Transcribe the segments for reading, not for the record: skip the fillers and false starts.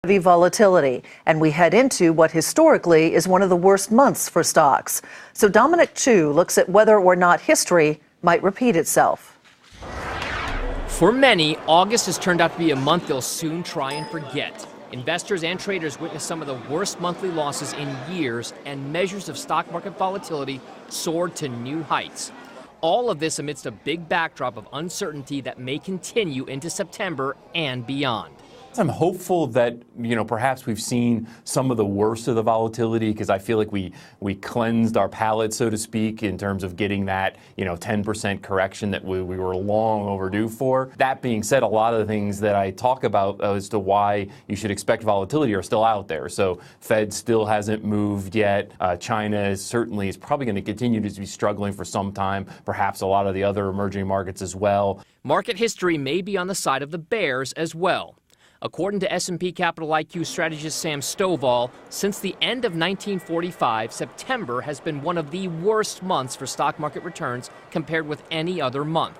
Heavy volatility, and we head into what historically is one of the worst months for stocks. So Dominic Chu looks at whether or not history might repeat itself. For many, August has turned out to be a month they'll soon try and forget. Investors and traders witnessed some of the worst monthly losses in years, and measures of stock market volatility soared to new heights. All of this amidst a big backdrop of uncertainty that may continue into September and beyond. I'm hopeful that, perhaps we've seen some of the worst of the volatility, because I feel like we cleansed our palate, so to speak, in terms of getting that, 10% correction that we were long overdue for. That being said, a lot of the things that I talk about as to why you should expect volatility are still out there. So Fed still hasn't moved yet. China is probably going to continue to be struggling for some time, perhaps a lot of the other emerging markets as well. Market history may be on the side of the bears as well. According to S&P Capital IQ strategist Sam Stovall, since the end of 1945, September has been one of the worst months for stock market returns compared with any other month.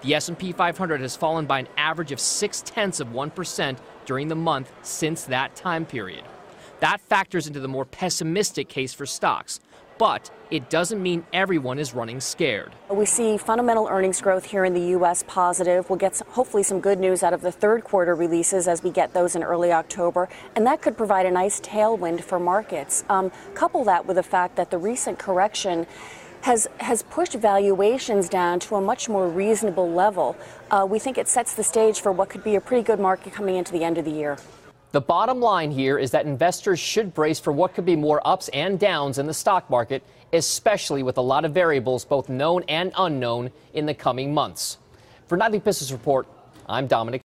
The S&P 500 has fallen by an average of 0.6% during the month since that time period. That factors into the more pessimistic case for stocks, but it doesn't mean everyone is running scared. We see fundamental earnings growth here in the U.S. positive. We'll get hopefully some good news out of the third quarter releases as we get those in early October, and that could provide a nice tailwind for markets. Couple that with the fact that the recent correction has pushed valuations down to a much more reasonable level. We think it sets the stage for what could be a pretty good market coming into the end of the year. The bottom line here is that investors should brace for what could be more ups and downs in the stock market, especially with a lot of variables, both known and unknown, in the coming months. For Nightly Business Report, I'm Dominic